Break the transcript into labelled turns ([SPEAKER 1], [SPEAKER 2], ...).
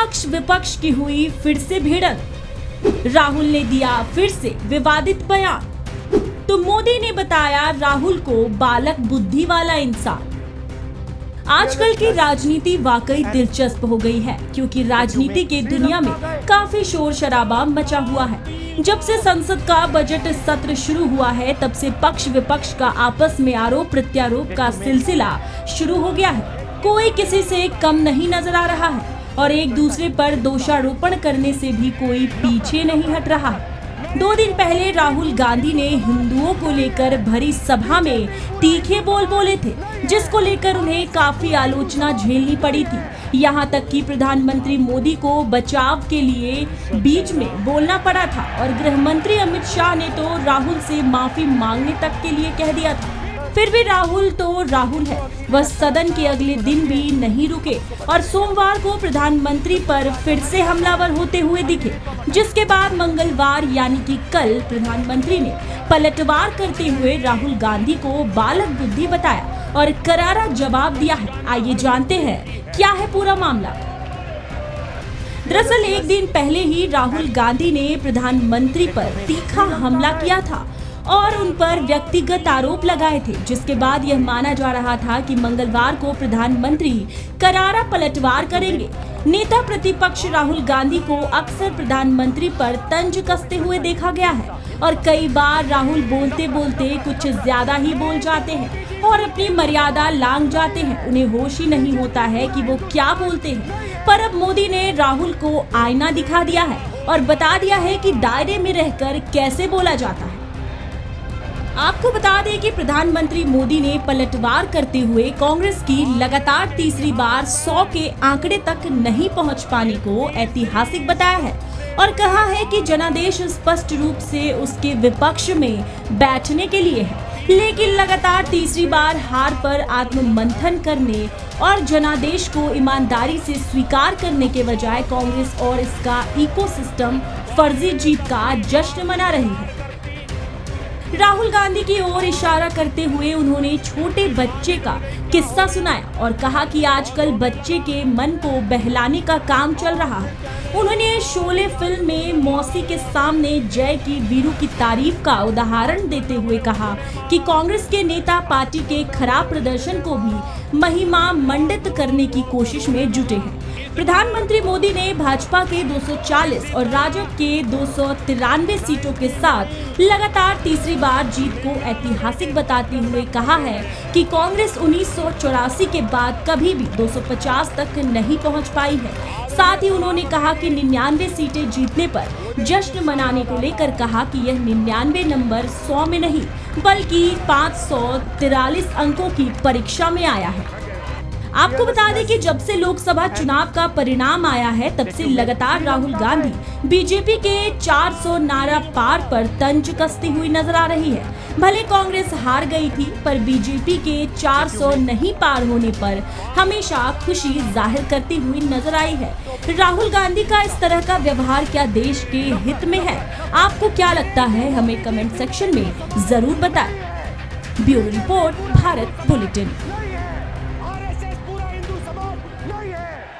[SPEAKER 1] पक्ष विपक्ष की हुई फिर से भिड़ंत, राहुल ने दिया फिर से विवादित बयान। तो मोदी ने बताया राहुल को बालक बुद्धि वाला इंसान। आजकल की राजनीति वाकई दिलचस्प हो गई है, क्योंकि राजनीति की दुनिया में काफी शोर शराबा मचा हुआ है। जब से संसद का बजट सत्र शुरू हुआ है, तब से पक्ष विपक्ष का आपस में आरोप प्रत्यारोप का सिलसिला शुरू हो गया है। कोई किसी से कम नहीं नजर आ रहा है और एक दूसरे पर दोषारोपण करने से भी कोई पीछे नहीं हट रहा है। 2 दिन पहले राहुल गांधी ने हिंदुओं को लेकर भरी सभा में तीखे बोल बोले थे, जिसको लेकर उन्हें काफी आलोचना झेलनी पड़ी थी। यहाँ तक कि प्रधानमंत्री मोदी को बचाव के लिए बीच में बोलना पड़ा था और गृह मंत्री अमित शाह ने तो राहुल से माफी मांगने तक के लिए कह दिया था। फिर भी राहुल तो राहुल है, वह सदन के अगले दिन भी नहीं रुके और सोमवार को प्रधानमंत्री पर फिर से हमलावर होते हुए दिखे, जिसके बाद मंगलवार यानी कि कल प्रधानमंत्री ने पलटवार करते हुए राहुल गांधी को बालक बुद्धि बताया और करारा जवाब दिया है। आइए जानते हैं क्या है पूरा मामला। दरअसल एक दिन पहले ही राहुल गांधी ने प्रधानमंत्री पर तीखा हमला किया था और उन पर व्यक्तिगत आरोप लगाए थे, जिसके बाद यह माना जा रहा था कि मंगलवार को प्रधानमंत्री करारा पलटवार करेंगे। नेता प्रतिपक्ष राहुल गांधी को अक्सर प्रधानमंत्री पर तंज कसते हुए देखा गया है और कई बार राहुल बोलते बोलते कुछ ज्यादा ही बोल जाते हैं और अपनी मर्यादा लांघ जाते हैं। उन्हें होश ही नहीं होता है कि वो क्या बोलते हैं। पर अब मोदी ने राहुल को आईना दिखा दिया है और बता दिया है कि दायरे में रहकर कैसे बोला जाता है। आपको बता दें कि प्रधानमंत्री मोदी ने पलटवार करते हुए कांग्रेस की लगातार तीसरी बार 100 के आंकड़े तक नहीं पहुंच पाने को ऐतिहासिक बताया है और कहा है कि जनादेश स्पष्ट रूप से उसके विपक्ष में बैठने के लिए है। लेकिन लगातार तीसरी बार हार पर आत्ममंथन करने और जनादेश को ईमानदारी से स्वीकार करने के बजाय कांग्रेस और इसका इकोसिस्टम फर्जी जीत का जश्न मना रही है। राहुल गांधी की ओर इशारा करते हुए उन्होंने छोटे बच्चे का किस्सा सुनाया और कहा कि आजकल बच्चे के मन को बहलाने का काम चल रहा है। उन्होंने शोले फिल्म में मौसी के सामने जय की वीरू की तारीफ का उदाहरण देते हुए कहा कि कांग्रेस के नेता पार्टी के खराब प्रदर्शन को भी महिमा मंडित करने की कोशिश में जुटे हैं। प्रधानमंत्री मोदी ने भाजपा के 240 और राजद के 293 सीटों के साथ लगातार तीसरी बार जीत को ऐतिहासिक बताते हुए कहा है कि कांग्रेस 1984 के बाद कभी भी 250 तक नहीं पहुंच पाई है। साथ ही उन्होंने कहा कि 99 सीटें जीतने पर जश्न मनाने को लेकर कहा कि यह 99 नंबर 100 में नहीं बल्कि 543 अंकों की परीक्षा में आया है। आपको बता दें कि जब से लोकसभा चुनाव का परिणाम आया है, तब से लगातार राहुल गांधी बीजेपी के 400 नारा पार पर तंज कसती हुई नजर आ रही है। भले कांग्रेस हार गई थी, पर बीजेपी के 400 नहीं पार होने पर हमेशा खुशी जाहिर करती हुई नजर आई है। राहुल गांधी का इस तरह का व्यवहार क्या देश के हित में है? आपको क्या लगता है? हमें कमेंट सेक्शन में जरूर बताएं। Bureau report, Bharat bulletin.